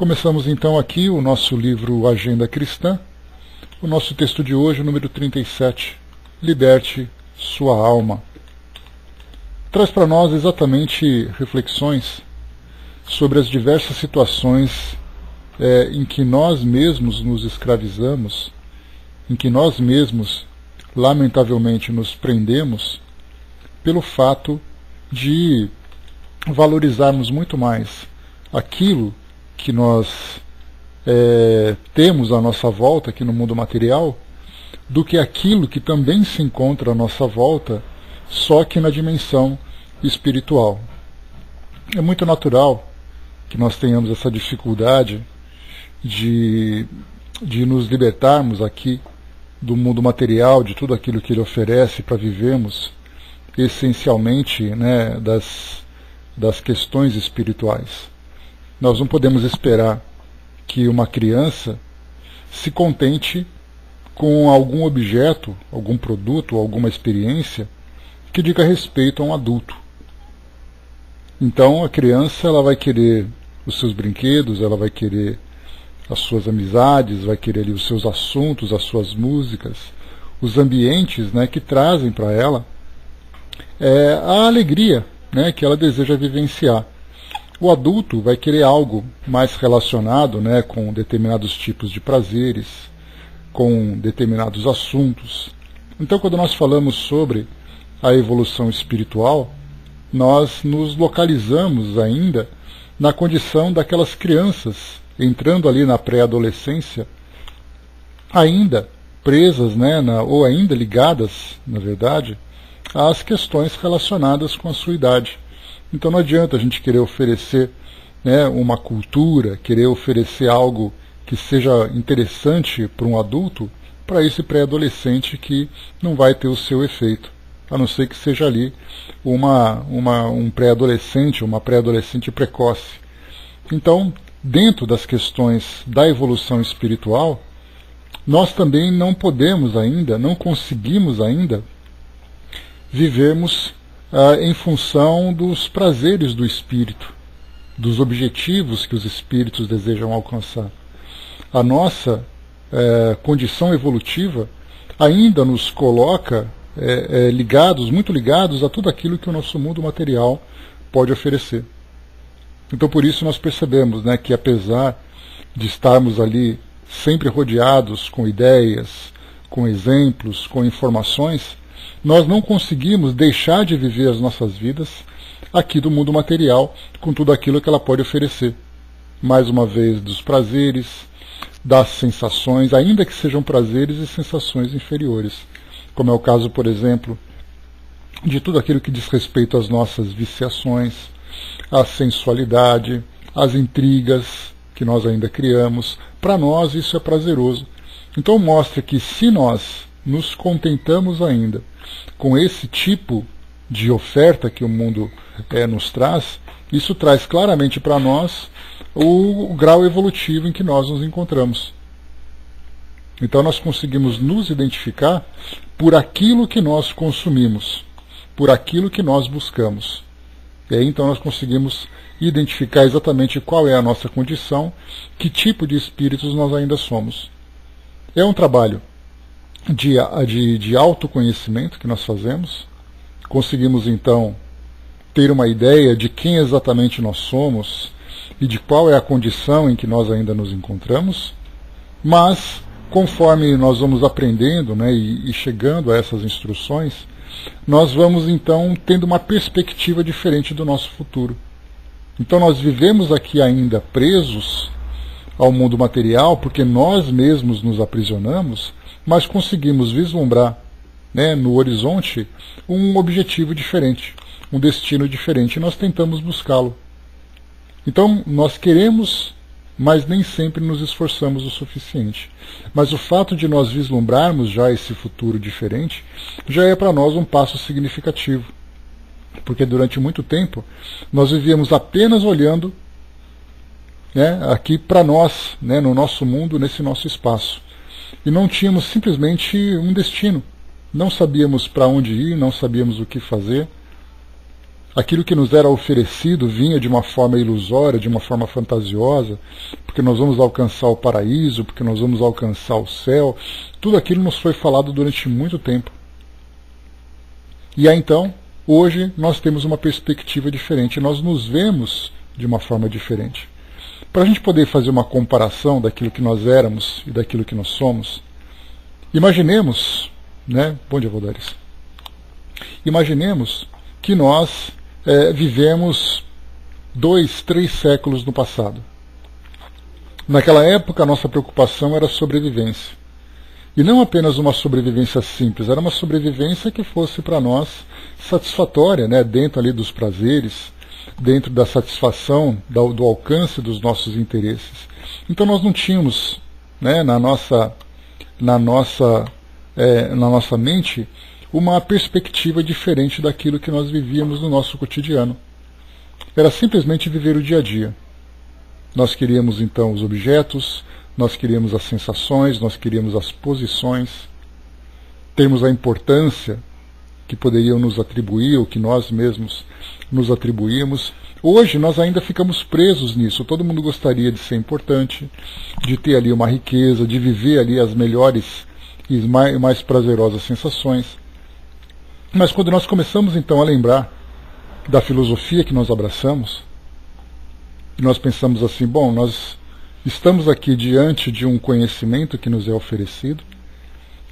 Começamos então aqui o nosso livro Agenda Cristã, o nosso texto de hoje, número 37, Liberte Sua Alma. Traz para nós exatamente reflexões sobre as diversas situações em que nós mesmos nos escravizamos, em que nós mesmos, lamentavelmente, nos prendemos pelo fato de valorizarmos muito mais aquilo que nós temos à nossa volta aqui no mundo material do que aquilo que também se encontra à nossa volta, só que na dimensão espiritual. É muito natural que nós tenhamos essa dificuldade de nos libertarmos aqui do mundo material, de tudo aquilo que ele oferece para vivermos essencialmente, né, das questões espirituais. Nós não podemos esperar que uma criança se contente com algum objeto, algum produto, alguma experiência que diga respeito a um adulto. Então a criança ela vai querer os seus brinquedos, ela vai querer as suas amizades, vai querer ali os seus assuntos, as suas músicas, os ambientes, né, que trazem para ela a alegria, né, que ela deseja vivenciar. O adulto vai querer algo mais relacionado, né, com determinados tipos de prazeres, com determinados assuntos. Então, quando nós falamos sobre a evolução espiritual, nós nos localizamos ainda na condição daquelas crianças entrando ali na pré-adolescência, ainda presas, né, ou ainda ligadas, na verdade, às questões relacionadas com a sua idade. Então não adianta a gente querer oferecer, né, uma cultura, querer oferecer algo que seja interessante para um adulto, para esse pré-adolescente que não vai ter o seu efeito, a não ser que seja ali um pré-adolescente, uma pré-adolescente precoce. Então, dentro das questões da evolução espiritual, nós também não podemos ainda, não conseguimos ainda vivermos em função dos prazeres do espírito, dos objetivos que os espíritos desejam alcançar. A nossa condição evolutiva ainda nos coloca muito ligados a tudo aquilo que o nosso mundo material pode oferecer. Então por isso nós percebemos, né, que apesar de estarmos ali sempre rodeados com ideias, com exemplos, com informações, nós não conseguimos deixar de viver as nossas vidas aqui do mundo material, com tudo aquilo que ela pode oferecer. Mais uma vez, dos prazeres, das sensações, ainda que sejam prazeres e sensações inferiores. Como é o caso, por exemplo, de tudo aquilo que diz respeito às nossas viciações, à sensualidade, às intrigas que nós ainda criamos. Para nós isso é prazeroso. Então mostra que se nós nos contentamos ainda com esse tipo de oferta que o mundo nos traz, isso traz claramente para nós o grau evolutivo em que nós nos encontramos. Então nós conseguimos nos identificar por aquilo que nós consumimos, por aquilo que nós buscamos. E aí então nós conseguimos identificar exatamente qual é a nossa condição, que tipo de espíritos nós ainda somos. É um trabalho de autoconhecimento que nós fazemos. Conseguimos então ter uma ideia de quem exatamente nós somos e de qual é a condição em que nós ainda nos encontramos, mas conforme nós vamos aprendendo, né, e chegando a essas instruções, nós vamos então tendo uma perspectiva diferente do nosso futuro. Então nós vivemos aqui ainda presos ao mundo material porque nós mesmos nos aprisionamos, mas conseguimos vislumbrar, né, no horizonte um objetivo diferente, um destino diferente, e nós tentamos buscá-lo. Então nós queremos, mas nem sempre nos esforçamos o suficiente. Mas o fato de nós vislumbrarmos já esse futuro diferente já é para nós um passo significativo. Porque durante muito tempo nós vivíamos apenas olhando, né, aqui para nós, né, no nosso mundo, nesse nosso espaço. E não tínhamos simplesmente um destino. Não sabíamos para onde ir, não sabíamos o que fazer. aquilo que nos era oferecido vinha de uma forma ilusória, de uma forma fantasiosa, porque nós vamos alcançar o paraíso, porque nós vamos alcançar o céu. Tudo aquilo nos foi falado durante muito tempo. E aí então, hoje nós temos uma perspectiva diferente, nós nos vemos de uma forma diferente. Para a gente poder fazer uma comparação daquilo que nós éramos e daquilo que nós somos, imaginemos, né? Bom dia, Valdares. Imaginemos que nós vivemos 2, 3 séculos no passado. Naquela época, a nossa preocupação era a sobrevivência. E não apenas uma sobrevivência simples, era uma sobrevivência que fosse para nós satisfatória, né? Dentro ali dos prazeres, dentro da satisfação, do alcance dos nossos interesses. Então nós não tínhamos, né, na nossa mente uma perspectiva diferente daquilo que nós vivíamos no nosso cotidiano. Era simplesmente viver o dia a dia. Nós queríamos então os objetos, nós queríamos as sensações, nós queríamos as posições, termos a importância que poderiam nos atribuir, ou que nós mesmos nos atribuímos. Hoje nós ainda ficamos presos nisso. Todo mundo gostaria de ser importante, de ter ali uma riqueza, de viver ali as melhores e mais prazerosas sensações. Mas quando nós começamos então a lembrar da filosofia que nós abraçamos, e nós pensamos assim, bom, nós estamos aqui diante de um conhecimento que nos é oferecido,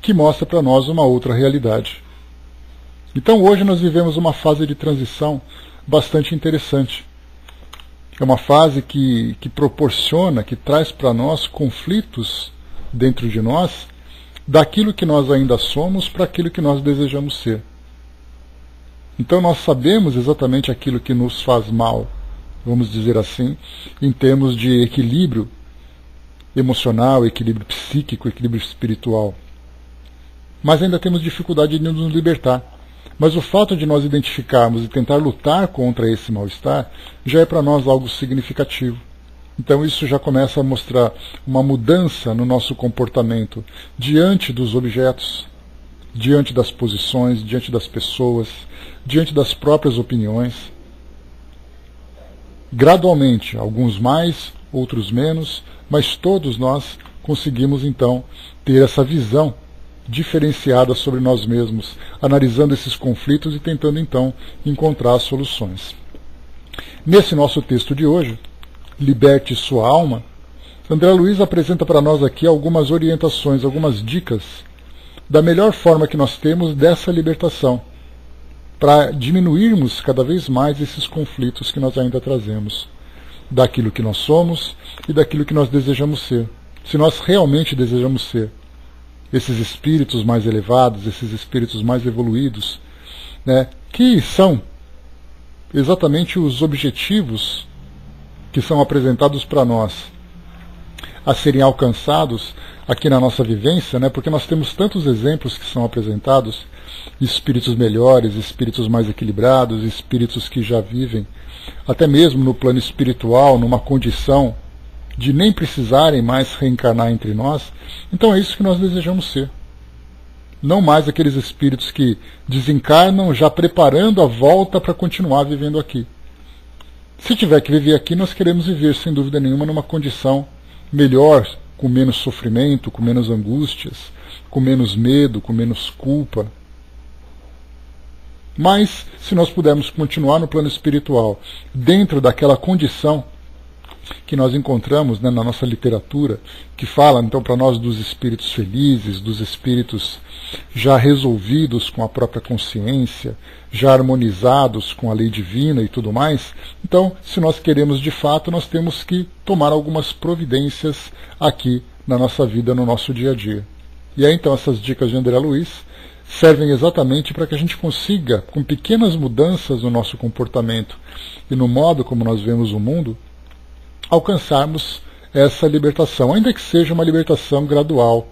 que mostra para nós uma outra realidade. Então hoje nós vivemos uma fase de transição bastante interessante. É uma fase que proporciona, que traz para nós conflitos dentro de nós, daquilo que nós ainda somos para aquilo que nós desejamos ser. Então nós sabemos exatamente aquilo que nos faz mal, vamos dizer assim, em termos de equilíbrio emocional, equilíbrio psíquico, equilíbrio espiritual. Mas ainda temos dificuldade de nos libertar. Mas o fato de nós identificarmos e tentar lutar contra esse mal-estar já é para nós algo significativo. Então isso já começa a mostrar uma mudança no nosso comportamento diante dos objetos, diante das posições, diante das pessoas, diante das próprias opiniões. Gradualmente, alguns mais, outros menos, mas todos nós conseguimos então ter essa visão diferenciada sobre nós mesmos, analisando esses conflitos e tentando então encontrar soluções. Nesse nosso texto de hoje, Liberte Sua Alma, André Luiz apresenta para nós aqui algumas orientações, algumas dicas da melhor forma que nós temos dessa libertação, para diminuirmos cada vez mais esses conflitos que nós ainda trazemos, daquilo que nós somos e daquilo que nós desejamos ser. Se nós realmente desejamos ser esses espíritos mais elevados, esses espíritos mais evoluídos, né, que são exatamente os objetivos que são apresentados para nós a serem alcançados aqui na nossa vivência, né, porque nós temos tantos exemplos que são apresentados, espíritos melhores, espíritos mais equilibrados, espíritos que já vivem, até mesmo no plano espiritual, numa condição de nem precisarem mais reencarnar entre nós. Então é isso que nós desejamos ser. Não mais aqueles espíritos que desencarnam já preparando a volta para continuar vivendo aqui. Se tiver que viver aqui, nós queremos viver, sem dúvida nenhuma, numa condição melhor, com menos sofrimento, com menos angústias, com menos medo, com menos culpa. Mas, se nós pudermos continuar no plano espiritual, dentro daquela condição que nós encontramos, né, na nossa literatura, que fala então para nós dos espíritos felizes, dos espíritos já resolvidos com a própria consciência, já harmonizados com a lei divina e tudo mais. Então, se nós queremos de fato, nós temos que tomar algumas providências aqui na nossa vida, no nosso dia a dia. E aí então essas dicas de André Luiz servem exatamente para que a gente consiga, com pequenas mudanças no nosso comportamento e no modo como nós vemos o mundo, alcançarmos essa libertação, ainda que seja uma libertação gradual.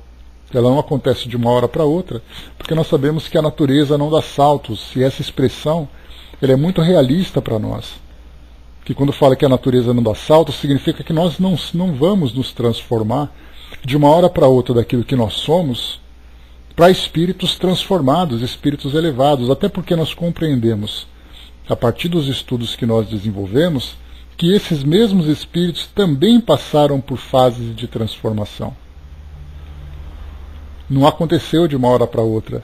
Ela não acontece de uma hora para outra, porque nós sabemos que a natureza não dá saltos, e essa expressão ela é muito realista para nós. Que quando fala que a natureza não dá saltos, significa que nós não vamos nos transformar de uma hora para outra daquilo que nós somos para espíritos transformados, espíritos elevados, até porque nós compreendemos a partir dos estudos que nós desenvolvemos, que esses mesmos espíritos também passaram por fases de transformação. Não aconteceu de uma hora para outra,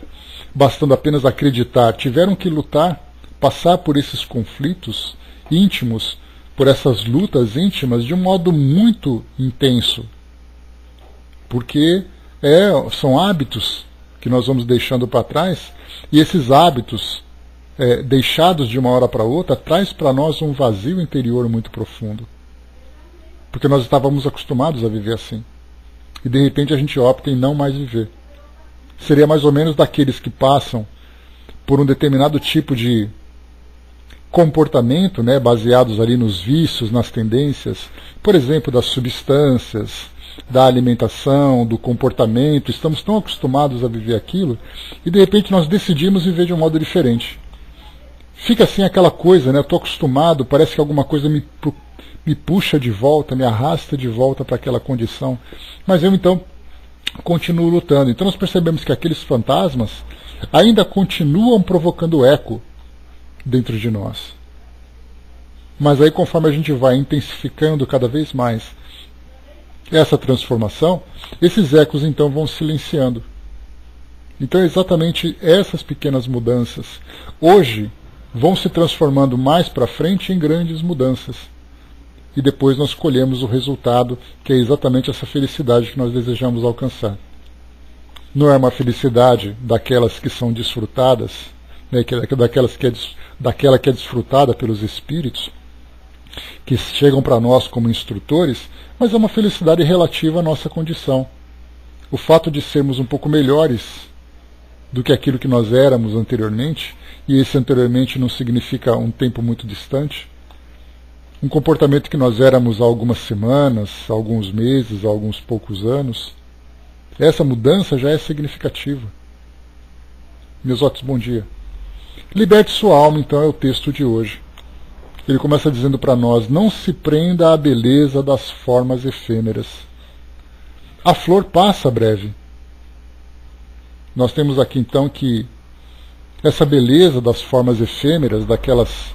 bastando apenas acreditar. Tiveram que lutar, passar por esses conflitos íntimos, por essas lutas íntimas de um modo muito intenso. Porque são hábitos que nós vamos deixando para trás, e esses hábitos deixados de uma hora para outra traz para nós um vazio interior muito profundo. Porque nós estávamos acostumados a viver assim. E de repente a gente opta em não mais viver. Seria mais ou menos daqueles que passam por um determinado tipo de comportamento, baseados ali nos vícios, nas tendências, por exemplo, das substâncias, da alimentação, do comportamento. Estamos tão acostumados a viver aquilo e de repente nós decidimos viver de um modo diferente. Fica assim aquela coisa, eu estou acostumado, parece que alguma coisa me puxa de volta, me arrasta de volta para aquela condição, mas eu então continuo lutando. Então nós percebemos que aqueles fantasmas ainda continuam provocando eco dentro de nós. Mas aí, conforme a gente vai intensificando cada vez mais essa transformação, esses ecos então vão silenciando. Então é exatamente essas pequenas mudanças hoje vão se transformando mais para frente em grandes mudanças. E depois nós colhemos o resultado, que é exatamente essa felicidade que nós desejamos alcançar. Não é uma felicidade daquelas que são desfrutadas, daquela que é desfrutada pelos espíritos, que chegam para nós como instrutores, mas é uma felicidade relativa à nossa condição. O fato de sermos um pouco melhores do que aquilo que nós éramos anteriormente, e esse anteriormente não significa um tempo muito distante, um comportamento que nós éramos há algumas semanas, há alguns meses, há alguns poucos anos, essa mudança já é significativa. Meus ótimos, bom dia. Liberte sua alma, então, é o texto de hoje. Ele começa dizendo para nós: não se prenda à beleza das formas efêmeras. A flor passa breve. Nós temos aqui então que essa beleza das formas efêmeras, daquelas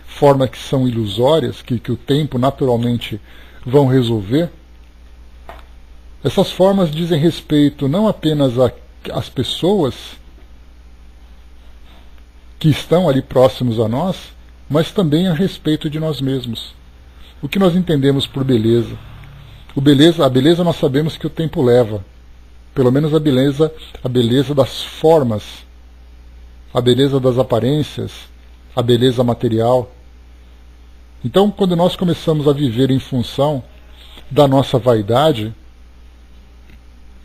formas que são ilusórias, que o tempo naturalmente vão resolver, essas formas dizem respeito não apenas às pessoas que estão ali próximos a nós, mas também a respeito de nós mesmos. O que nós entendemos por beleza? A beleza nós sabemos que o tempo leva. Pelo menos a beleza das formas, a beleza das aparências, a beleza material. Então, quando nós começamos a viver em função da nossa vaidade,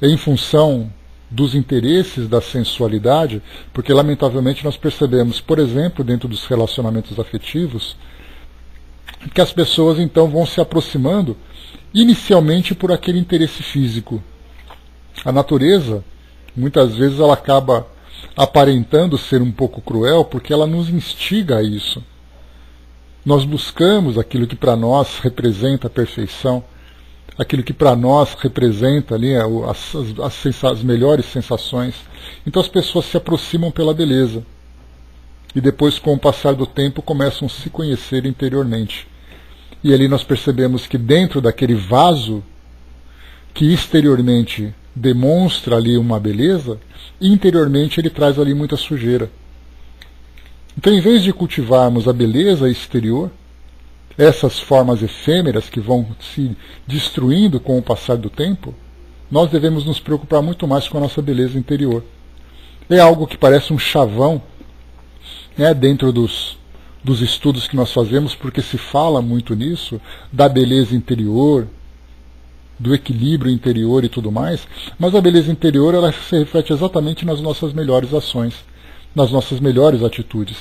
em função dos interesses da sensualidade, porque lamentavelmente nós percebemos, por exemplo, dentro dos relacionamentos afetivos, que as pessoas então vão se aproximando inicialmente por aquele interesse físico. A natureza, muitas vezes, ela acaba aparentando ser um pouco cruel porque ela nos instiga a isso. Nós buscamos aquilo que para nós representa a perfeição, aquilo que para nós representa ali as melhores sensações. Então as pessoas se aproximam pela beleza. E depois, com o passar do tempo, começam a se conhecer interiormente. E ali nós percebemos que dentro daquele vaso, que exteriormente demonstra ali uma beleza, interiormente ele traz ali muita sujeira. Então, em vez de cultivarmos a beleza exterior, essas formas efêmeras que vão se destruindo com o passar do tempo, nós devemos nos preocupar muito mais com a nossa beleza interior. É algo que parece um chavão, dentro dos estudos que nós fazemos, porque se fala muito nisso, da beleza interior, do equilíbrio interior e tudo mais, mas a beleza interior ela se reflete exatamente nas nossas melhores ações, nas nossas melhores atitudes.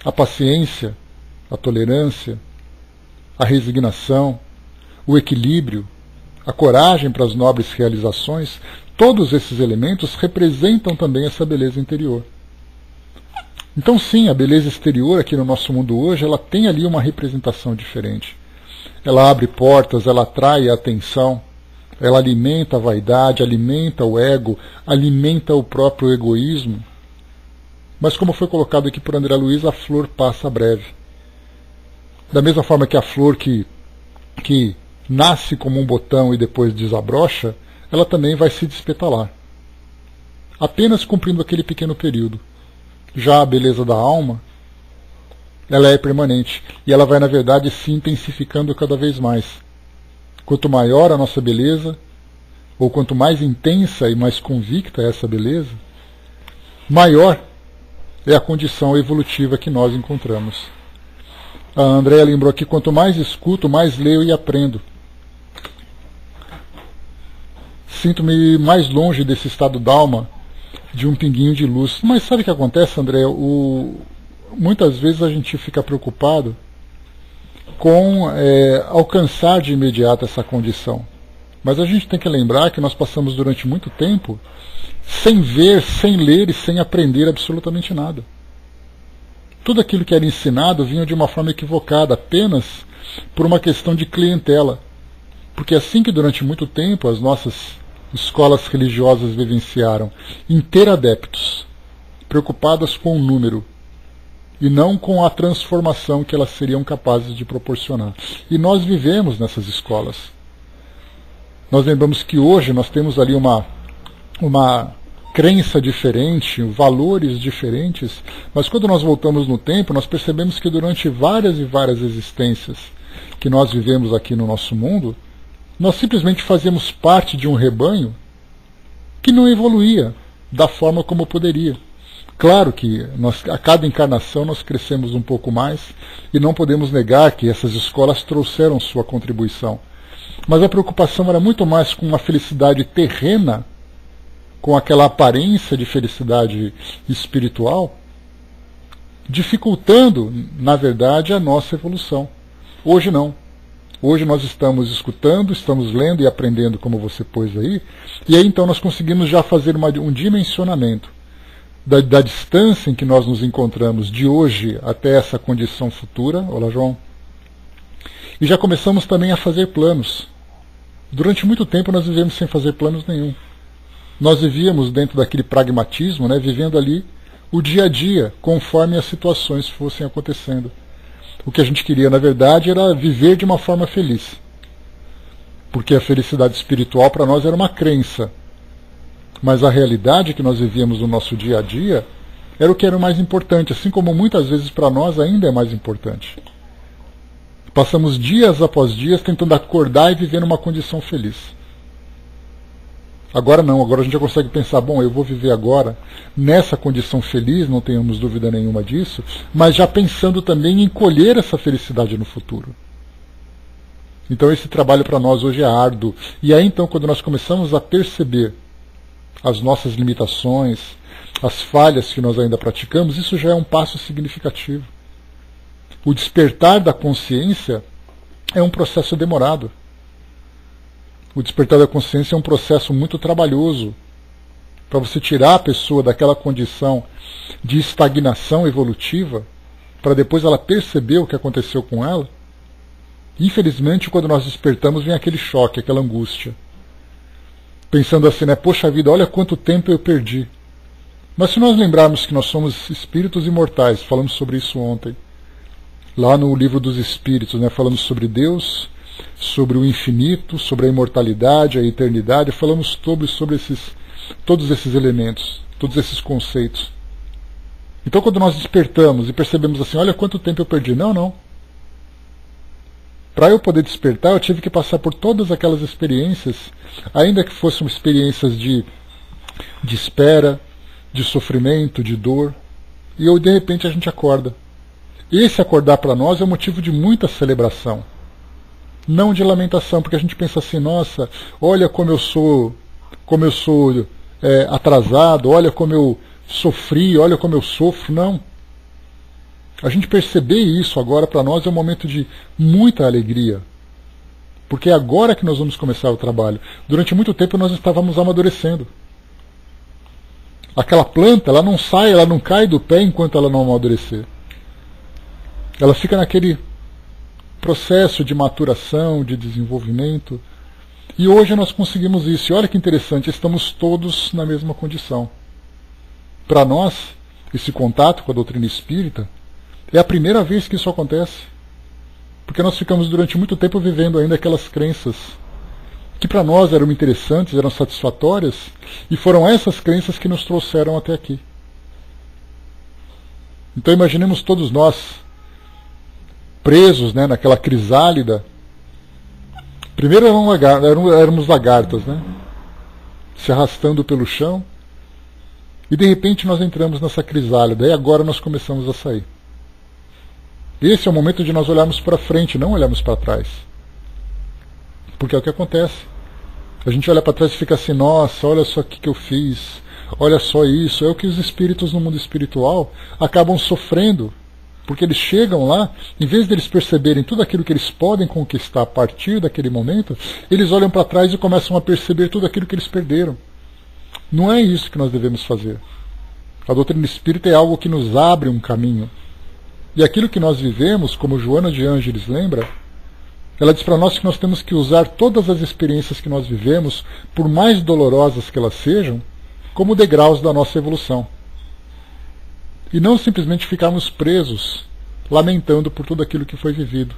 A paciência, a tolerância, a resignação, o equilíbrio, a coragem para as nobres realizações, todos esses elementos representam também essa beleza interior. Então sim, a beleza exterior aqui no nosso mundo hoje, ela tem ali uma representação diferente. Ela abre portas, ela atrai a atenção, ela alimenta a vaidade, alimenta o ego, alimenta o próprio egoísmo. mas como foi colocado aqui por André Luiz, a flor passa breve. Da mesma forma que a flor que nasce como um botão e depois desabrocha, ela também vai se despetalar, apenas cumprindo aquele pequeno período. Já a beleza da alma, ela é permanente, e ela vai, na verdade, se intensificando cada vez mais. Quanto maior a nossa beleza, ou quanto mais intensa e mais convicta é essa beleza, maior é a condição evolutiva que nós encontramos. A Andréa lembrou aqui, quanto mais escuto, mais leio e aprendo. Sinto-me mais longe desse estado d'alma, de um pinguinho de luz. Mas sabe o que acontece, André? Muitas vezes a gente fica preocupado com alcançar de imediato essa condição. Mas a gente tem que lembrar que nós passamos durante muito tempo sem ver, sem ler e sem aprender absolutamente nada. Tudo aquilo que era ensinado vinha de uma forma equivocada, apenas por uma questão de clientela. Porque assim que durante muito tempo as nossas escolas religiosas vivenciaram em ter adeptos, preocupadas com o número, e não com a transformação que elas seriam capazes de proporcionar. E nós vivemos nessas escolas. Nós lembramos que hoje nós temos ali uma crença diferente, valores diferentes, mas quando nós voltamos no tempo, nós percebemos que durante várias e várias existências que nós vivemos aqui no nosso mundo, nós simplesmente fazíamos parte de um rebanho que não evoluía da forma como poderia. Claro que a cada encarnação nós crescemos um pouco mais e não podemos negar que essas escolas trouxeram sua contribuição. Mas a preocupação era muito mais com uma felicidade terrena, com aquela aparência de felicidade espiritual, dificultando, na verdade, a nossa evolução. Hoje não. Hoje nós estamos escutando, estamos lendo e aprendendo, como você pôs aí, e aí então nós conseguimos já fazer um dimensionamento da distância em que nós nos encontramos de hoje até essa condição futura. Olá, João. E já começamos também a fazer planos. Durante muito tempo nós vivemos sem fazer planos nenhum. Nós vivíamos dentro daquele pragmatismo, vivendo ali o dia a dia, conforme as situações fossem acontecendo. O que a gente queria, na verdade, era viver de uma forma feliz. Porque a felicidade espiritual para nós era uma crença. Mas a realidade que nós vivíamos no nosso dia a dia era o que era o mais importante, assim como muitas vezes para nós ainda é mais importante. Passamos dias após dias tentando acordar e viver numa condição feliz. Agora não, agora a gente já consegue pensar, bom, eu vou viver agora nessa condição feliz, não tenhamos dúvida nenhuma disso, mas já pensando também em colher essa felicidade no futuro. Então esse trabalho para nós hoje é árduo. E aí então, quando nós começamos a perceber as nossas limitações, as falhas que nós ainda praticamos, isso já é um passo significativo. O despertar da consciência é um processo demorado. O despertar da consciência é um processo muito trabalhoso para você tirar a pessoa daquela condição de estagnação evolutiva, para depois ela perceber o que aconteceu com ela. Infelizmente, quando nós despertamos, vem aquele choque, aquela angústia. Pensando assim, poxa vida, olha quanto tempo eu perdi. Mas se nós lembrarmos que nós somos espíritos imortais, falamos sobre isso ontem, lá no Livro dos Espíritos, falamos sobre Deus, sobre o infinito, sobre a imortalidade, a eternidade, falamos sobre todos esses elementos, todos esses conceitos. Então quando nós despertamos e percebemos assim, olha quanto tempo eu perdi. Não. Para eu poder despertar, eu tive que passar por todas aquelas experiências, ainda que fossem experiências de espera, de sofrimento, de dor, e de repente a gente acorda. Esse acordar para nós é um motivo de muita celebração, não de lamentação, porque a gente pensa assim, nossa, olha como eu sou atrasado, olha como eu sofri, olha como eu sofro. Não. A gente perceber isso agora para nós é um momento de muita alegria, porque é agora que nós vamos começar o trabalho. Durante muito tempo nós estávamos amadurecendo. Aquela planta, ela não sai, ela não cai do pé enquanto ela não amadurecer. Ela fica naquele processo de maturação, de desenvolvimento. E hoje nós conseguimos isso. E olha que interessante, estamos todos na mesma condição. Para nós, esse contato com a doutrina espírita, é a primeira vez que isso acontece. Porque nós ficamos durante muito tempo vivendo ainda aquelas crenças que para nós eram interessantes, eram satisfatórias, e foram essas crenças que nos trouxeram até aqui. Então imaginemos todos nós presos, né, naquela crisálida. Primeiro éramos lagartas, né, se arrastando pelo chão, e de repente nós entramos nessa crisálida, e agora nós começamos a sair. Esse é o momento de nós olharmos para frente, não olharmos para trás. Porque é o que acontece. A gente olha para trás e fica assim, nossa, olha só o que eu fiz, olha só isso. É o que os espíritos no mundo espiritual acabam sofrendo. Porque eles chegam lá, em vez de eles perceberem tudo aquilo que eles podem conquistar a partir daquele momento, eles olham para trás e começam a perceber tudo aquilo que eles perderam. Não é isso que nós devemos fazer. A doutrina espírita é algo que nos abre um caminho. E aquilo que nós vivemos, como Joana de Ângeles lembra, ela diz para nós que nós temos que usar todas as experiências que nós vivemos, por mais dolorosas que elas sejam, como degraus da nossa evolução. E não simplesmente ficarmos presos, lamentando por tudo aquilo que foi vivido.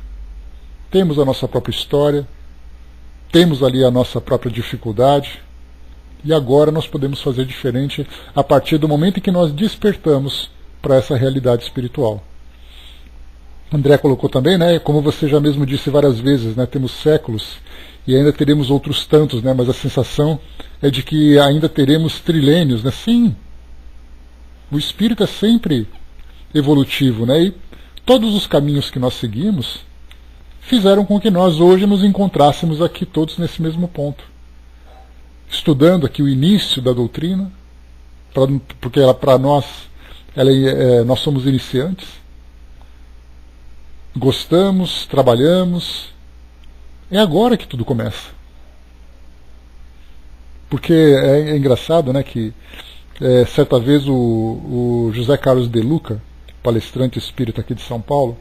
Temos a nossa própria história, temos ali a nossa própria dificuldade, e agora nós podemos fazer diferente a partir do momento em que nós despertamos para essa realidade espiritual. André colocou também, né, como você já mesmo disse várias vezes, né, temos séculos e ainda teremos outros tantos, né, mas a sensação é de que ainda teremos trilênios, né? Sim, o espírito é sempre evolutivo, né, e todos os caminhos que nós seguimos fizeram com que nós hoje nos encontrássemos aqui todos nesse mesmo ponto, estudando aqui o início da doutrina, porque para nós, nós somos iniciantes. Gostamos, trabalhamos. É agora que tudo começa. Porque é engraçado, né, que certa vez o José Carlos de Luca, palestrante espírita aqui de São Paulo,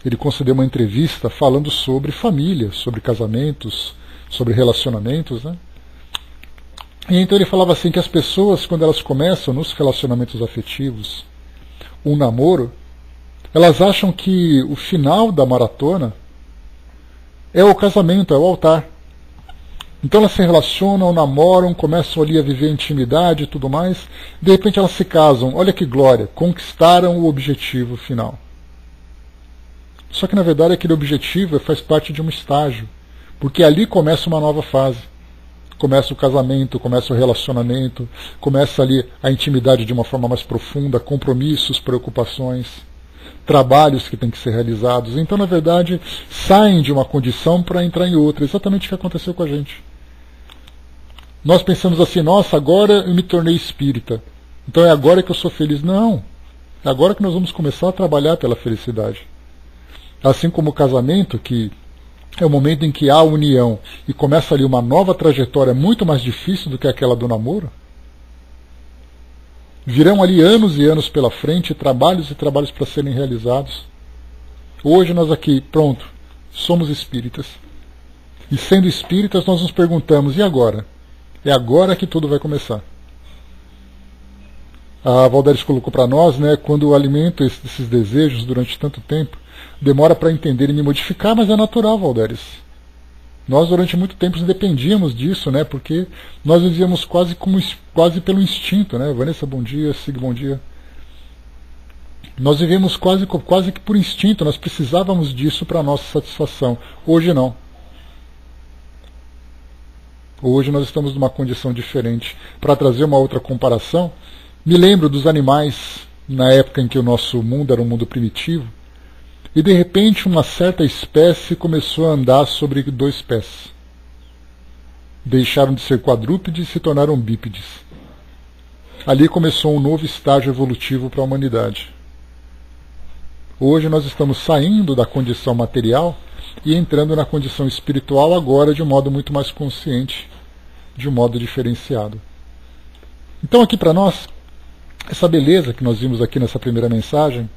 ele concedeu uma entrevista falando sobre família, sobre casamentos, sobre relacionamentos, né? E então ele falava assim que as pessoas, quando elas começam nos relacionamentos afetivos, um namoro, elas acham que o final da maratona é o casamento, é o altar. Então elas se relacionam, namoram, começam ali a viver intimidade e tudo mais. De repente elas se casam. Olha que glória, conquistaram o objetivo final. Só que na verdade aquele objetivo faz parte de um estágio. Porque ali começa uma nova fase. Começa o casamento, começa o relacionamento, começa ali a intimidade de uma forma mais profunda, compromissos, preocupações, trabalhos que têm que ser realizados. Então, na verdade, saem de uma condição para entrar em outra. Exatamente o que aconteceu com a gente. Nós pensamos assim, nossa, agora eu me tornei espírita, então é agora que eu sou feliz. Não, é agora que nós vamos começar a trabalhar pela felicidade. Assim como o casamento, que é o momento em que há a união e começa ali uma nova trajetória muito mais difícil do que aquela do namoro. Virão ali anos e anos pela frente, trabalhos e trabalhos para serem realizados. Hoje nós aqui, pronto, somos espíritas. E sendo espíritas nós nos perguntamos, e agora? É agora que tudo vai começar. A Valderes colocou para nós, né, quando eu alimento esses desejos durante tanto tempo, demora para entender e me modificar, mas é natural, Valderes. Nós durante muito tempo dependíamos disso, né, porque nós vivíamos quase pelo instinto, né? Vanessa, bom dia, Sig, bom dia. Nós vivíamos quase que por instinto, nós precisávamos disso para a nossa satisfação. Hoje não. Hoje nós estamos numa condição diferente. Para trazer uma outra comparação, me lembro dos animais na época em que o nosso mundo era um mundo primitivo, e de repente uma certa espécie começou a andar sobre 2 pés. Deixaram de ser quadrúpedes e se tornaram bípedes. Ali começou um novo estágio evolutivo para a humanidade. Hoje nós estamos saindo da condição material e entrando na condição espiritual agora de um modo muito mais consciente, de um modo diferenciado. Então aqui para nós, essa beleza que nós vimos aqui nessa primeira mensagem,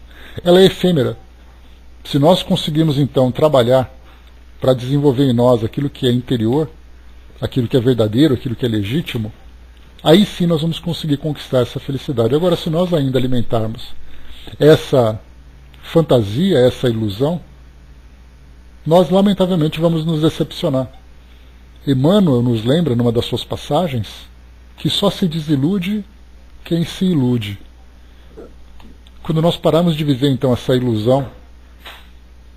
ela é efêmera. Se nós conseguirmos então trabalhar para desenvolver em nós aquilo que é interior, aquilo que é verdadeiro, aquilo que é legítimo, aí sim nós vamos conseguir conquistar essa felicidade. Agora, se nós ainda alimentarmos essa fantasia, essa ilusão, nós lamentavelmente vamos nos decepcionar. Emmanuel nos lembra, numa das suas passagens, que só se desilude quem se ilude. Quando nós pararmos de viver então essa ilusão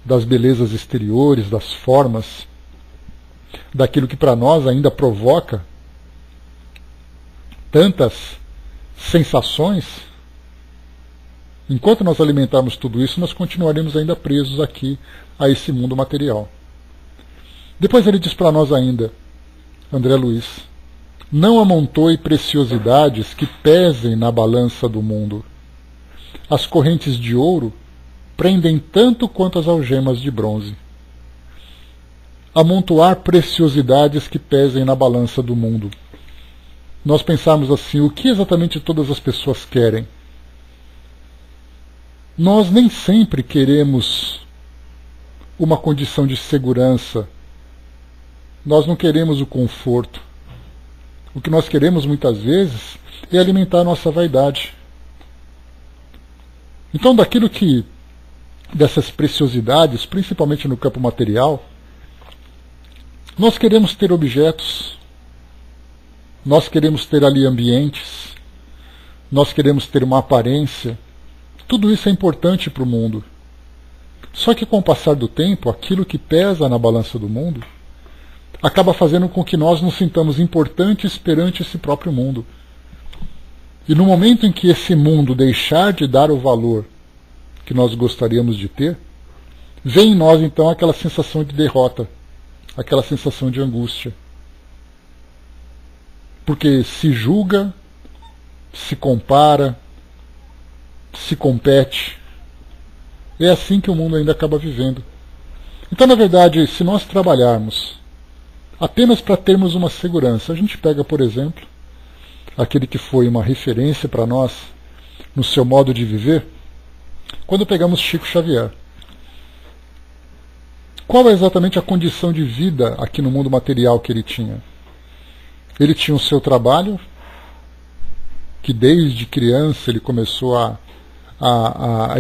das belezas exteriores, das formas, daquilo que para nós ainda provoca tantas sensações, enquanto nós alimentarmos tudo isso, nós continuaremos ainda presos aqui a esse mundo material. Depois ele diz para nós ainda, André Luiz, não amontoe preciosidades que pesem na balança do mundo. As correntes de ouro prendem tanto quanto as algemas de bronze. Amontoar preciosidades que pesem na balança do mundo. Nós pensarmos assim, o que exatamente todas as pessoas querem? Nós nem sempre queremos uma condição de segurança. Nós não queremos o conforto. O que nós queremos muitas vezes é alimentar a nossa vaidade. Então, dessas preciosidades, principalmente no campo material, nós queremos ter objetos, nós queremos ter ali ambientes, nós queremos ter uma aparência. Tudo isso é importante para o mundo. Só que com o passar do tempo, aquilo que pesa na balança do mundo acaba fazendo com que nós nos sintamos importantes perante esse próprio mundo. E no momento em que esse mundo deixar de dar o valor que nós gostaríamos de ter, vem em nós então aquela sensação de derrota, aquela sensação de angústia. Porque se julga, se compara, se compete. É assim que o mundo ainda acaba vivendo. Então, na verdade, se nós trabalharmos apenas para termos uma segurança, a gente pega, por exemplo, aquele que foi uma referência para nós no seu modo de viver, quando pegamos Chico Xavier. Qual é exatamente a condição de vida aqui no mundo material que ele tinha? Ele tinha o seu trabalho, que desde criança ele começou a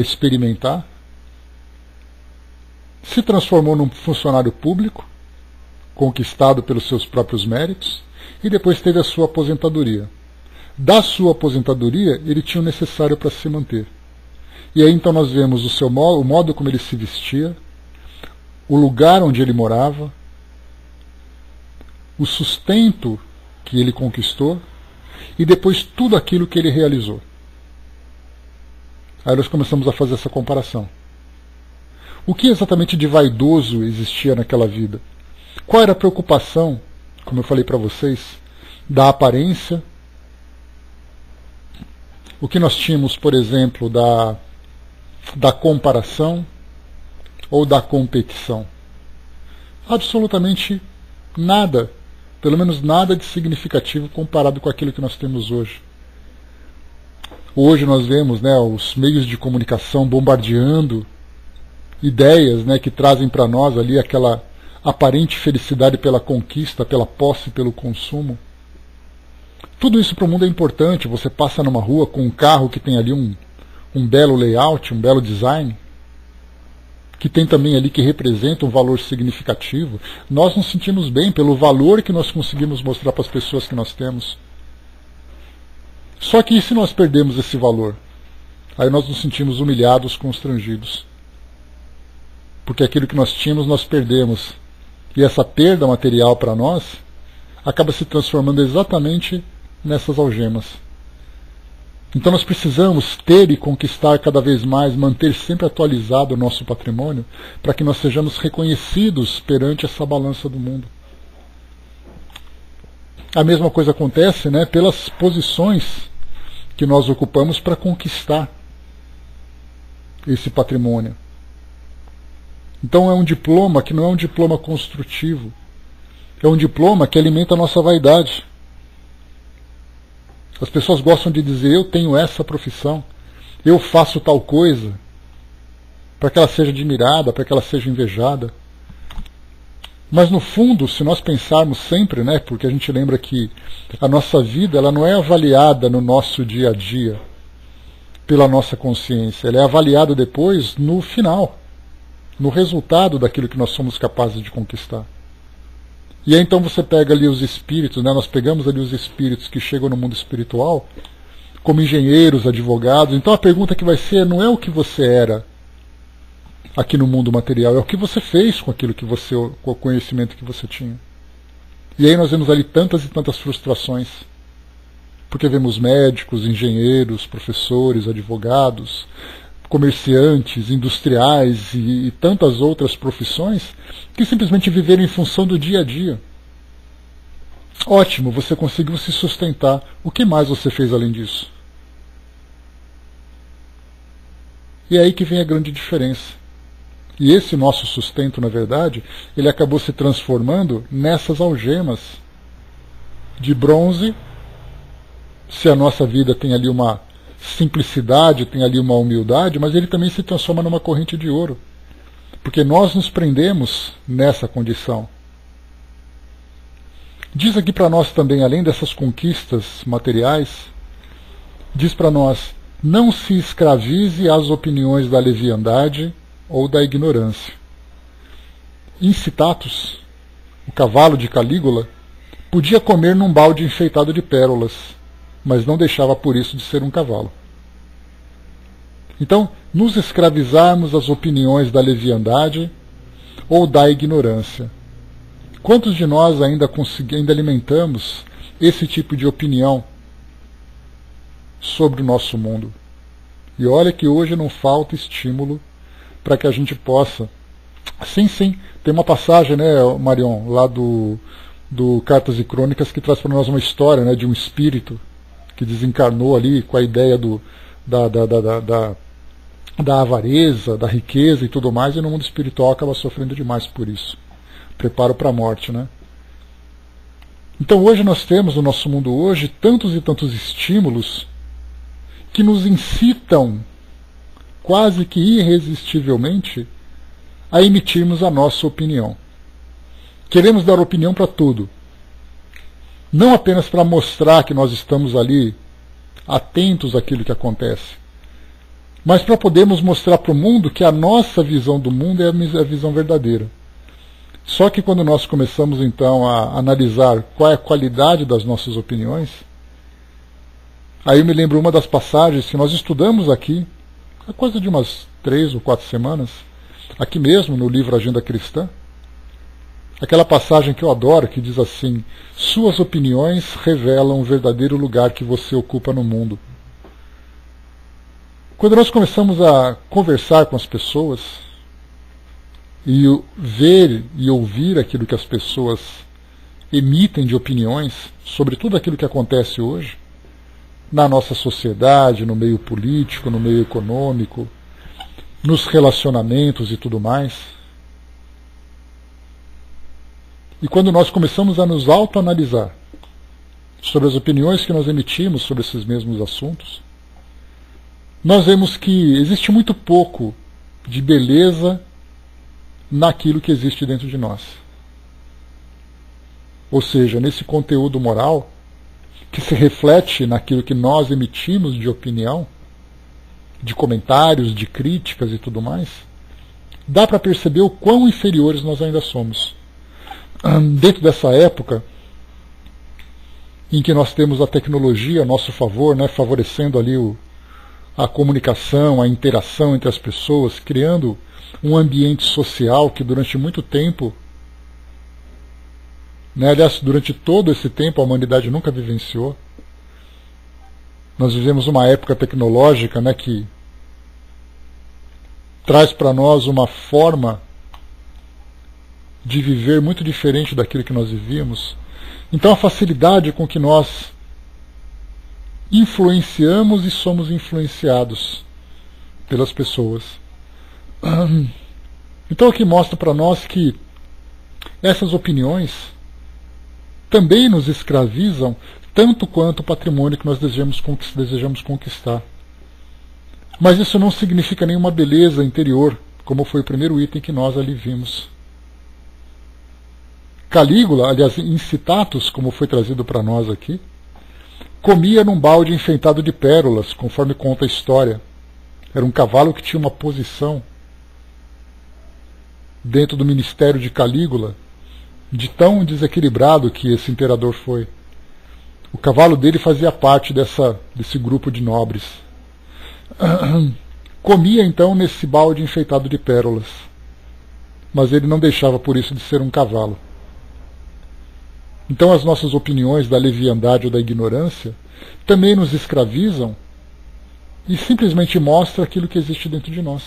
experimentar, se transformou num funcionário público, conquistado pelos seus próprios méritos, e depois teve a sua aposentadoria. Da sua aposentadoria, ele tinha o necessário para se manter. E aí então nós vemos o modo como ele se vestia, o lugar onde ele morava, o sustento que ele conquistou, e depois tudo aquilo que ele realizou. Aí nós começamos a fazer essa comparação. O que exatamente de vaidoso existia naquela vida? Qual era a preocupação, como eu falei para vocês, da aparência? O que nós tínhamos, por exemplo, da comparação ou da competição? Absolutamente nada, pelo menos nada de significativo comparado com aquilo que nós temos hoje. Hoje nós vemos, né, os meios de comunicação bombardeando ideias, né, que trazem para nós ali aquela aparente felicidade pela conquista, pela posse, pelo consumo. Tudo isso para o mundo é importante. Você passa numa rua com um carro que tem ali um belo layout, um belo design, que tem também ali que representa um valor significativo. Nós nos sentimos bem pelo valor que nós conseguimos mostrar para as pessoas que nós temos. Só que e se nós perdemos esse valor? Aí nós nos sentimos humilhados, constrangidos. Porque aquilo que nós tínhamos, nós perdemos. E essa perda material para nós acaba se transformando exatamente nessas algemas. Então nós precisamos ter e conquistar cada vez mais, manter sempre atualizado o nosso patrimônio, para que nós sejamos reconhecidos perante essa balança do mundo. A mesma coisa acontece, né, pelas posições que nós ocupamos para conquistar esse patrimônio. Então é um diploma que não é um diploma construtivo. É um diploma que alimenta a nossa vaidade. As pessoas gostam de dizer, eu tenho essa profissão, eu faço tal coisa, para que ela seja admirada, para que ela seja invejada. Mas no fundo, se nós pensarmos sempre, né, porque a gente lembra que a nossa vida ela não é avaliada no nosso dia a dia pela nossa consciência, ela é avaliada depois no final, no resultado daquilo que nós somos capazes de conquistar. E aí então você pega ali os espíritos, né, nós pegamos ali os espíritos que chegam no mundo espiritual, como engenheiros, advogados. Então a pergunta que vai ser não é o que você era aqui no mundo material, é o que você fez com aquilo que você, com o conhecimento que você tinha. E aí nós vemos ali tantas e tantas frustrações, porque vemos médicos, engenheiros, professores, advogados, comerciantes, industriais e tantas outras profissões que simplesmente viveram em função do dia a dia. Ótimo, você conseguiu se sustentar. O que mais você fez além disso? E é aí que vem a grande diferença. E esse nosso sustento, na verdade, ele acabou se transformando nessas algemas de bronze. Se a nossa vida tem ali uma simplicidade, tem ali uma humildade, mas ele também se transforma numa corrente de ouro. Porque nós nos prendemos nessa condição. Diz aqui para nós também, além dessas conquistas materiais, diz para nós, não se escravize às opiniões da leviandade ou da ignorância. Incitatus, o cavalo de Calígula, podia comer num balde enfeitado de pérolas, mas não deixava por isso de ser um cavalo. Então, nos escravizarmos às opiniões da leviandade ou da ignorância. Quantos de nós ainda alimentamos esse tipo de opinião sobre o nosso mundo? E olha que hoje não falta estímulo para que a gente possa... Sim, tem uma passagem, né, Marion, lá do Cartas e Crônicas, que traz para nós uma história, né, de um espírito que desencarnou ali com a ideia da avareza, da riqueza e tudo mais, e no mundo espiritual acaba sofrendo demais por isso. Preparo para a morte, né? Então hoje nós temos no nosso mundo hoje tantos e tantos estímulos que nos incitam quase que irresistivelmente a emitirmos a nossa opinião. Queremos dar opinião para tudo. Não apenas para mostrar que nós estamos ali atentos àquilo que acontece, mas para podermos mostrar para o mundo que a nossa visão do mundo é a visão verdadeira. Só que quando nós começamos então a analisar qual é a qualidade das nossas opiniões, aí eu me lembro uma das passagens que nós estudamos aqui, há coisa de umas 3 ou 4 semanas, aqui mesmo no livro Agenda Cristã, aquela passagem que eu adoro, que diz assim, suas opiniões revelam o verdadeiro lugar que você ocupa no mundo. Quando nós começamos a conversar com as pessoas, e ver e ouvir aquilo que as pessoas emitem de opiniões sobre tudo aquilo que acontece hoje, na nossa sociedade, no meio político, no meio econômico, nos relacionamentos e tudo mais. E quando nós começamos a nos autoanalisar sobre as opiniões que nós emitimos sobre esses mesmos assuntos, nós vemos que existe muito pouco de beleza naquilo que existe dentro de nós. Ou seja, nesse conteúdo moral que se reflete naquilo que nós emitimos de opinião, de comentários, de críticas e tudo mais, dá para perceber o quão inferiores nós ainda somos. Dentro dessa época em que nós temos a tecnologia a nosso favor, né, favorecendo ali a comunicação, a interação entre as pessoas, criando um ambiente social que durante muito tempo, né, aliás, durante todo esse tempo a humanidade nunca vivenciou. Nós vivemos uma época tecnológica, né, que traz para nós uma forma de viver muito diferente daquilo que nós vivíamos. Então a facilidade com que nós influenciamos e somos influenciados pelas pessoas. Então o que mostra para nós que essas opiniões também nos escravizam tanto quanto o patrimônio que nós desejamos conquistar. Mas isso não significa nenhuma beleza interior, como foi o primeiro item que nós ali vimos. Calígula, aliás, Incitatus, como foi trazido para nós aqui, comia num balde enfeitado de pérolas, conforme conta a história. Era um cavalo que tinha uma posição dentro do ministério de Calígula, de tão desequilibrado que esse imperador foi. O cavalo dele fazia parte desse grupo de nobres. Comia então nesse balde enfeitado de pérolas, mas ele não deixava por isso de ser um cavalo. Então as nossas opiniões da leviandade ou da ignorância também nos escravizam e simplesmente mostram aquilo que existe dentro de nós.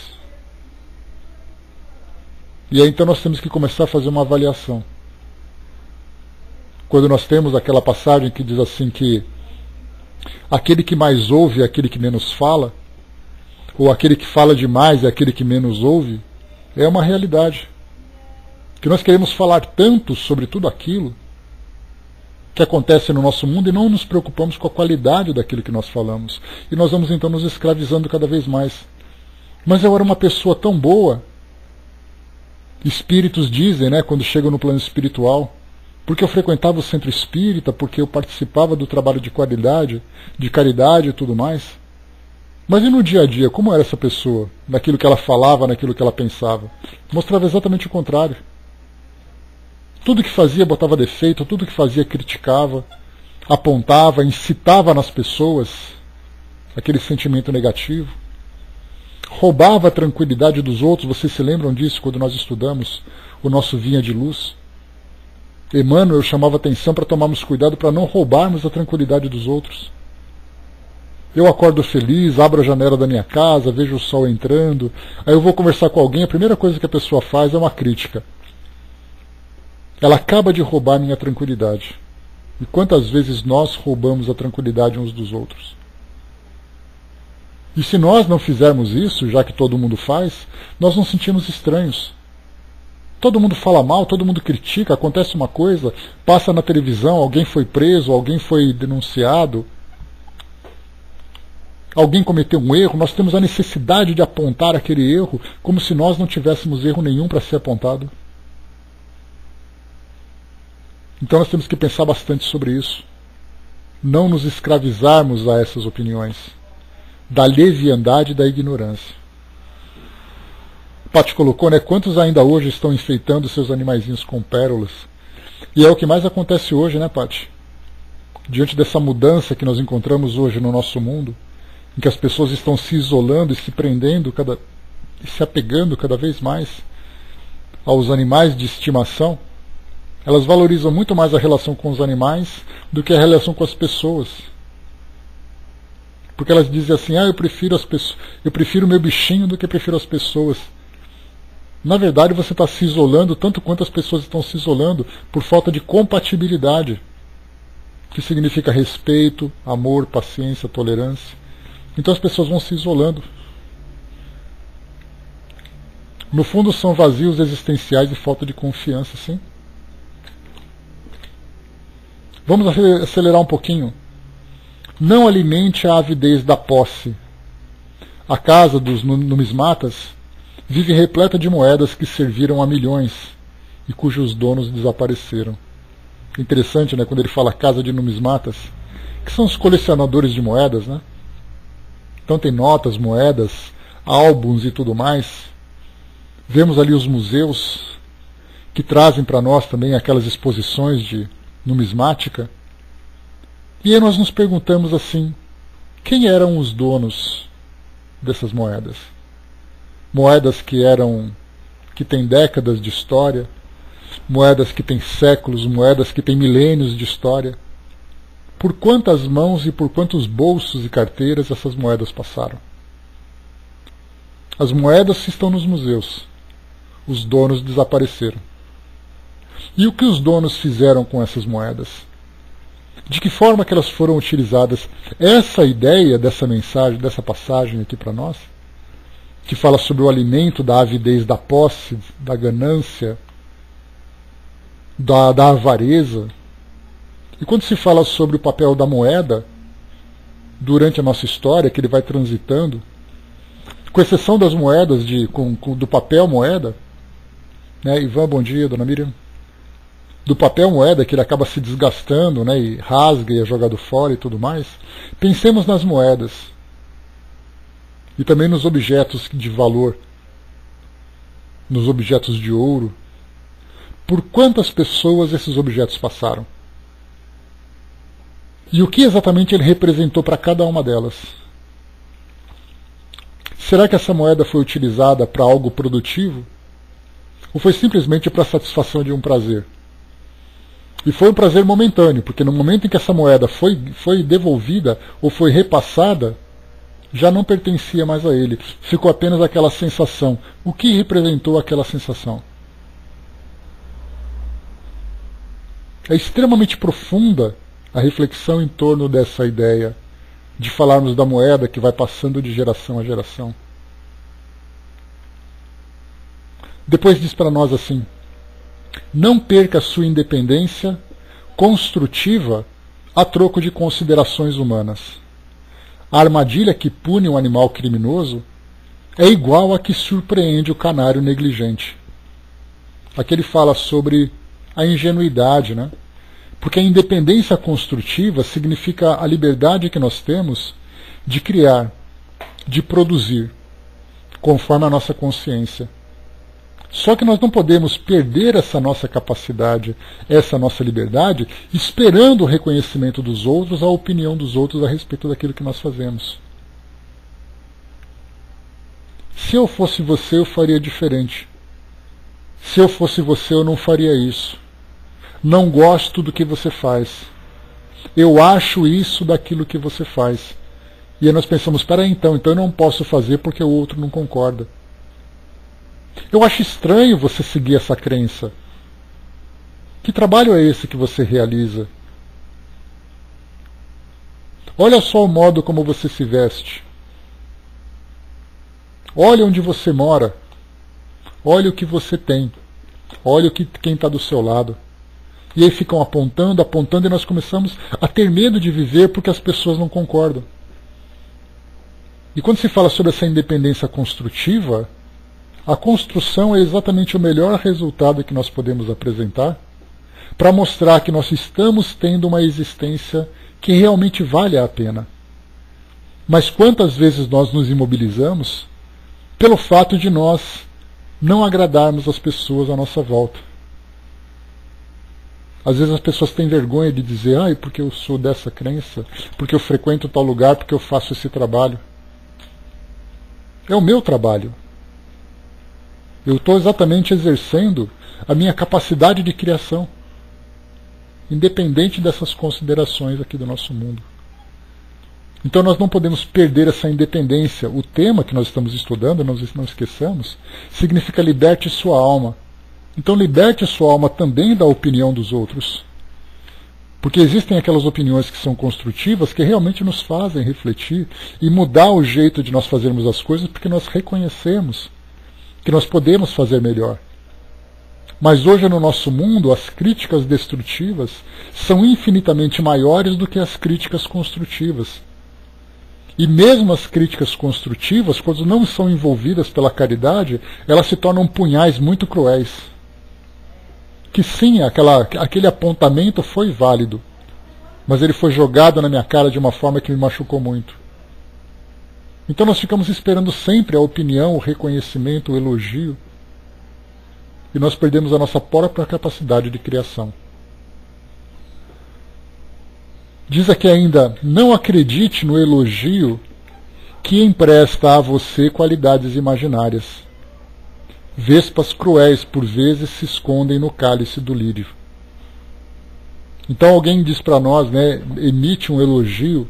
E aí então nós temos que começar a fazer uma avaliação. Quando nós temos aquela passagem que diz assim que aquele que mais ouve é aquele que menos fala, ou aquele que fala demais é aquele que menos ouve, é uma realidade. Que nós queremos falar tanto sobre tudo aquilo que acontece no nosso mundo e não nos preocupamos com a qualidade daquilo que nós falamos. E nós vamos então nos escravizando cada vez mais. Mas eu era uma pessoa tão boa, espíritos dizem, né, quando chegam no plano espiritual, porque eu frequentava o centro espírita, porque eu participava do trabalho de qualidade, de caridade e tudo mais. Mas e no dia a dia, como era essa pessoa? Naquilo que ela falava, naquilo que ela pensava? Mostrava exatamente o contrário. Tudo que fazia botava defeito, tudo que fazia criticava, apontava, incitava nas pessoas aquele sentimento negativo. Roubava a tranquilidade dos outros, vocês se lembram disso quando nós estudamos o nosso Vinha de Luz? Emmanuel chamava atenção para tomarmos cuidado para não roubarmos a tranquilidade dos outros. Eu acordo feliz, abro a janela da minha casa, vejo o sol entrando, aí eu vou conversar com alguém, a primeira coisa que a pessoa faz é uma crítica. Ela acaba de roubar a minha tranquilidade. E quantas vezes nós roubamos a tranquilidade uns dos outros? E se nós não fizermos isso, já que todo mundo faz, nós nos sentimos estranhos. Todo mundo fala mal, todo mundo critica, acontece uma coisa, passa na televisão, alguém foi preso, alguém foi denunciado, alguém cometeu um erro, nós temos a necessidade de apontar aquele erro, como se nós não tivéssemos erro nenhum para ser apontado. Então nós temos que pensar bastante sobre isso. Não nos escravizarmos a essas opiniões, da leviandade e da ignorância. Pati colocou, né? Quantos ainda hoje estão enfeitando seus animaizinhos com pérolas? E é o que mais acontece hoje, né, Pati? Diante dessa mudança que nós encontramos hoje no nosso mundo, em que as pessoas estão se isolando e se prendendo e se apegando cada vez mais aos animais de estimação, elas valorizam muito mais a relação com os animais do que a relação com as pessoas. Porque elas dizem assim, eu prefiro o meu bichinho do que prefiro as pessoas. Na verdade, você está se isolando tanto quanto as pessoas estão se isolando por falta de compatibilidade, que significa respeito, amor, paciência, tolerância. Então as pessoas vão se isolando. No fundo, são vazios existenciais e falta de confiança, sim. Vamos acelerar um pouquinho. Não alimente a avidez da posse. A casa dos numismatas vive repleta de moedas que serviram a milhões e cujos donos desapareceram. Interessante, né, quando ele fala casa de numismatas, que são os colecionadores de moedas, né? Então tem notas, moedas, álbuns e tudo mais. Vemos ali os museus que trazem para nós também aquelas exposições de numismática. E aí nós nos perguntamos assim, quem eram os donos dessas moedas? Moedas que têm décadas de história, moedas que têm séculos, moedas que têm milênios de história. Por quantas mãos e por quantos bolsos e carteiras essas moedas passaram? As moedas estão nos museus. Os donos desapareceram. E o que os donos fizeram com essas moedas? De que forma que elas foram utilizadas? Essa ideia dessa mensagem, dessa passagem aqui para nós, que fala sobre o alimento da avidez da posse, da ganância, da avareza. E quando se fala sobre o papel da moeda, durante a nossa história, que ele vai transitando, com exceção das moedas, do papel moeda, né? Ivan, bom dia, dona Miriam. do papel moeda, que ele acaba se desgastando, né, e rasga e é jogado fora e tudo mais, pensemos nas moedas e também nos objetos de valor, nos objetos de ouro. Por quantas pessoas esses objetos passaram? E o que exatamente ele representou para cada uma delas? Será que essa moeda foi utilizada para algo produtivo? Ou foi simplesmente para a satisfação de um prazer? E foi um prazer momentâneo, porque no momento em que essa moeda foi devolvida ou foi repassada, já não pertencia mais a ele. Ficou apenas aquela sensação. O que representou aquela sensação? É extremamente profunda a reflexão em torno dessa ideia de falarmos da moeda que vai passando de geração a geração. Depois diz para nós assim: não perca a sua independência construtiva a troco de considerações humanas. A armadilha que pune um animal criminoso é igual à que surpreende o canário negligente. Aqui ele fala sobre a ingenuidade, né? Porque a independência construtiva significa a liberdade que nós temos de criar, de produzir, conforme a nossa consciência. Só que nós não podemos perder essa nossa capacidade, essa nossa liberdade, esperando o reconhecimento dos outros, a opinião dos outros a respeito daquilo que nós fazemos. Se eu fosse você, eu faria diferente. Se eu fosse você, eu não faria isso. Não gosto do que você faz. Eu acho isso daquilo que você faz. E aí nós pensamos, espera aí, então eu não posso fazer porque o outro não concorda. Eu acho estranho você seguir essa crença. Que trabalho é esse que você realiza? Olha só o modo como você se veste. Olha onde você mora. Olha o que você tem. Olha quem está do seu lado. E aí ficam apontando, apontando, e nós começamos a ter medo de viver porque as pessoas não concordam. E quando se fala sobre essa independência construtiva, a construção é exatamente o melhor resultado que nós podemos apresentar para mostrar que nós estamos tendo uma existência que realmente vale a pena. Mas quantas vezes nós nos imobilizamos pelo fato de nós não agradarmos as pessoas à nossa volta? Às vezes as pessoas têm vergonha de dizer, porque eu sou dessa crença, porque eu frequento tal lugar, porque eu faço esse trabalho. É o meu trabalho. Eu estou exatamente exercendo a minha capacidade de criação, independente dessas considerações aqui do nosso mundo. Então nós não podemos perder essa independência. O tema que nós estamos estudando, não esqueçamos, significa liberte sua alma. Então liberte sua alma também da opinião dos outros. Porque existem aquelas opiniões que são construtivas, que realmente nos fazem refletir e mudar o jeito de nós fazermos as coisas, porque nós reconhecemos que nós podemos fazer melhor. Mas hoje no nosso mundo, as críticas destrutivas são infinitamente maiores do que as críticas construtivas. E mesmo as críticas construtivas, quando não são envolvidas pela caridade, elas se tornam punhais muito cruéis. Que sim, aquele apontamento foi válido, mas ele foi jogado na minha cara de uma forma que me machucou muito. Então nós ficamos esperando sempre a opinião, o reconhecimento, o elogio, e nós perdemos a nossa própria capacidade de criação. Diz aqui ainda, não acredite no elogio que empresta a você qualidades imaginárias. Vespas cruéis por vezes se escondem no cálice do lírio. Então alguém diz para nós, né, emite um elogio,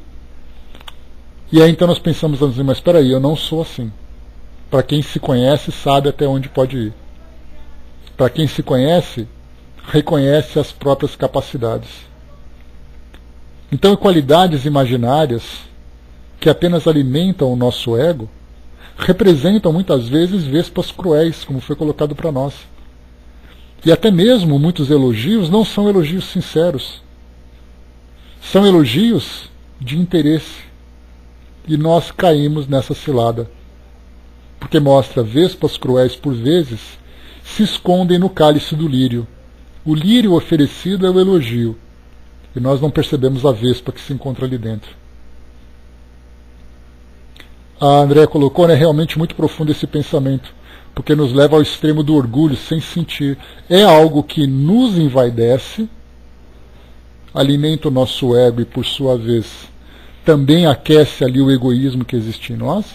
e aí então nós pensamos, mas espera aí, eu não sou assim. Para quem se conhece, sabe até onde pode ir. Para quem se conhece, reconhece as próprias capacidades. Então, qualidades imaginárias que apenas alimentam o nosso ego representam muitas vezes vespas cruéis, como foi colocado para nós. E até mesmo muitos elogios não são elogios sinceros. São elogios de interesse. E nós caímos nessa cilada. Porque mostra vespas cruéis por vezes se escondem no cálice do lírio. O lírio oferecido é o elogio, e nós não percebemos a vespa que se encontra ali dentro. A Andréa colocou, né, realmente muito profundo esse pensamento, porque nos leva ao extremo do orgulho sem sentir. É algo que nos envaidece, alimenta o nosso ego e, por sua vez, também aquece ali o egoísmo que existe em nós,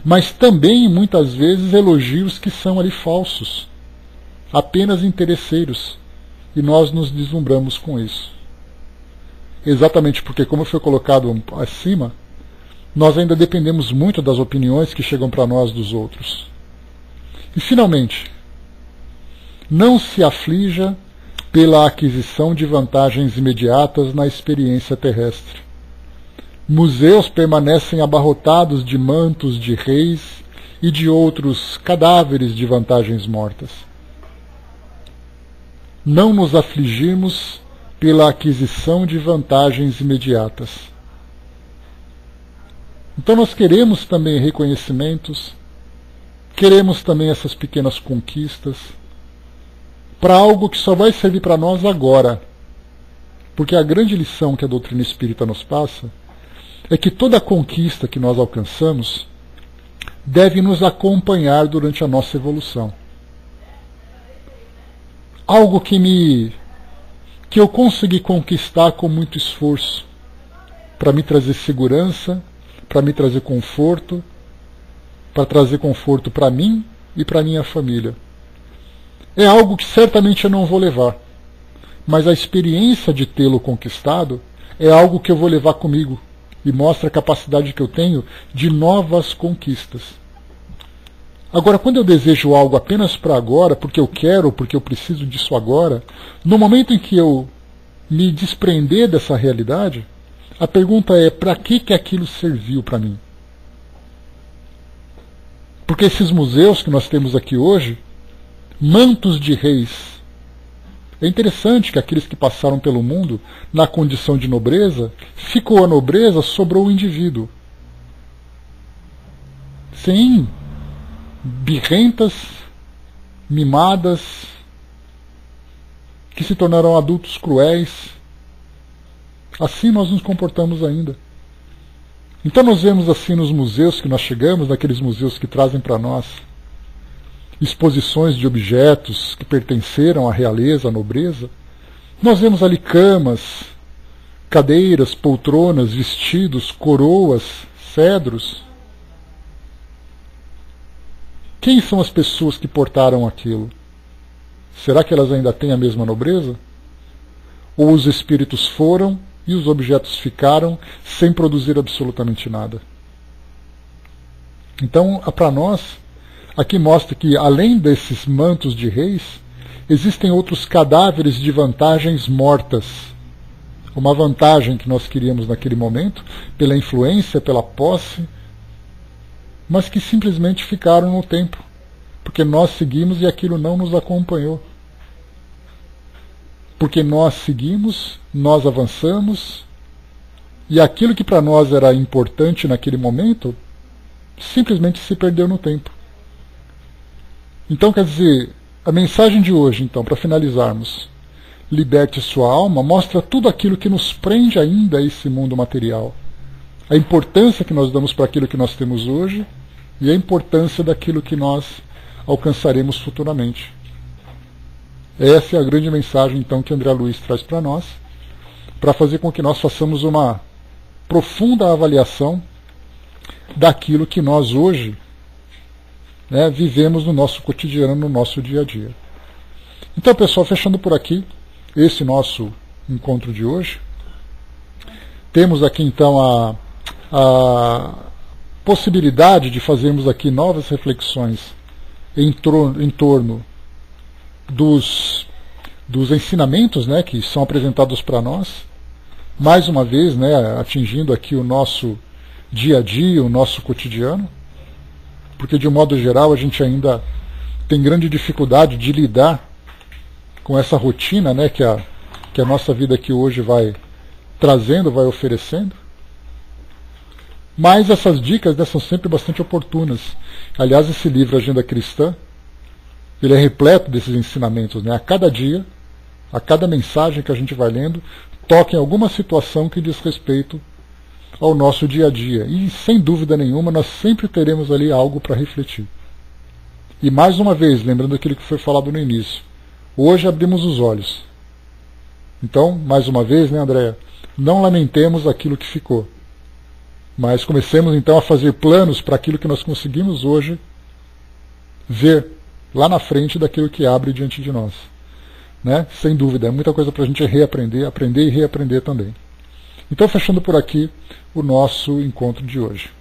mas também, muitas vezes, elogios que são ali falsos, apenas interesseiros, e nós nos deslumbramos com isso. Exatamente porque, como foi colocado acima, nós ainda dependemos muito das opiniões que chegam para nós dos outros. E, finalmente, não se aflija pela aquisição de vantagens imediatas na experiência terrestre. Museus permanecem abarrotados de mantos de reis e de outros cadáveres de vantagens mortas. Não nos afligimos pela aquisição de vantagens imediatas. Então nós queremos também reconhecimentos, queremos também essas pequenas conquistas, para algo que só vai servir para nós agora. Porque a grande lição que a doutrina espírita nos passa é que toda conquista que nós alcançamos deve nos acompanhar durante a nossa evolução. Algo que eu consegui conquistar com muito esforço, para me trazer segurança, para me trazer conforto, para trazer conforto para mim e para minha família. É algo que certamente eu não vou levar, mas a experiência de tê-lo conquistado é algo que eu vou levar comigo e mostra a capacidade que eu tenho de novas conquistas. Agora, quando eu desejo algo apenas para agora, porque eu quero, porque eu preciso disso agora, no momento em que eu me desprender dessa realidade, a pergunta é: para que aquilo serviu para mim? Porque esses museus que nós temos aqui hoje, mantos de reis, é interessante que aqueles que passaram pelo mundo na condição de nobreza, ficou a nobreza, sobrou o indivíduo. Sim, birrentas, mimadas, que se tornaram adultos cruéis. Assim nós nos comportamos ainda. Então nós vemos assim nos museus que nós chegamos, naqueles museus que trazem para nós exposições de objetos que pertenceram à realeza, à nobreza. Nós vemos ali camas, cadeiras, poltronas, vestidos, coroas, cedros. Quem são as pessoas que portaram aquilo? Será que elas ainda têm a mesma nobreza? Ou os espíritos foram e os objetos ficaram sem produzir absolutamente nada? Então, para nós, aqui mostra que, além desses mantos de reis, existem outros cadáveres de vantagens mortas. Uma vantagem que nós queríamos naquele momento, pela influência, pela posse, mas que simplesmente ficaram no tempo, porque nós seguimos e aquilo não nos acompanhou. Porque nós seguimos, nós avançamos, e aquilo que para nós era importante naquele momento, simplesmente se perdeu no tempo. Então, quer dizer, a mensagem de hoje, então, para finalizarmos, liberte sua alma, mostra tudo aquilo que nos prende ainda a esse mundo material. A importância que nós damos para aquilo que nós temos hoje e a importância daquilo que nós alcançaremos futuramente. Essa é a grande mensagem, então, que André Luiz traz para nós, para fazer com que nós façamos uma profunda avaliação daquilo que nós hoje, né, vivemos no nosso cotidiano, no nosso dia a dia. Então, pessoal, fechando por aqui esse nosso encontro de hoje, temos aqui então a possibilidade de fazermos aqui novas reflexões em torno dos ensinamentos, né, que são apresentados para nós, mais uma vez, né, atingindo aqui o nosso dia a dia, o nosso cotidiano, porque de um modo geral a gente ainda tem grande dificuldade de lidar com essa rotina, né, que a nossa vida aqui hoje vai trazendo, vai oferecendo. Mas essas dicas, né, são sempre bastante oportunas. Aliás, esse livro Agenda Cristã, ele é repleto desses ensinamentos, né? A cada dia a cada mensagem que a gente vai lendo, toca em alguma situação que diz respeito ao nosso dia a dia. E, sem dúvida nenhuma, nós sempre teremos ali algo para refletir. E, mais uma vez, lembrando aquilo que foi falado no início, hoje abrimos os olhos. Então, mais uma vez, né, Andréa, não lamentemos aquilo que ficou, mas comecemos então a fazer planos para aquilo que nós conseguimos hoje ver lá na frente daquilo que abre diante de nós. Né? Sem dúvida, é muita coisa para a gente reaprender, aprender e reaprender também. Então, fechando por aqui o nosso encontro de hoje.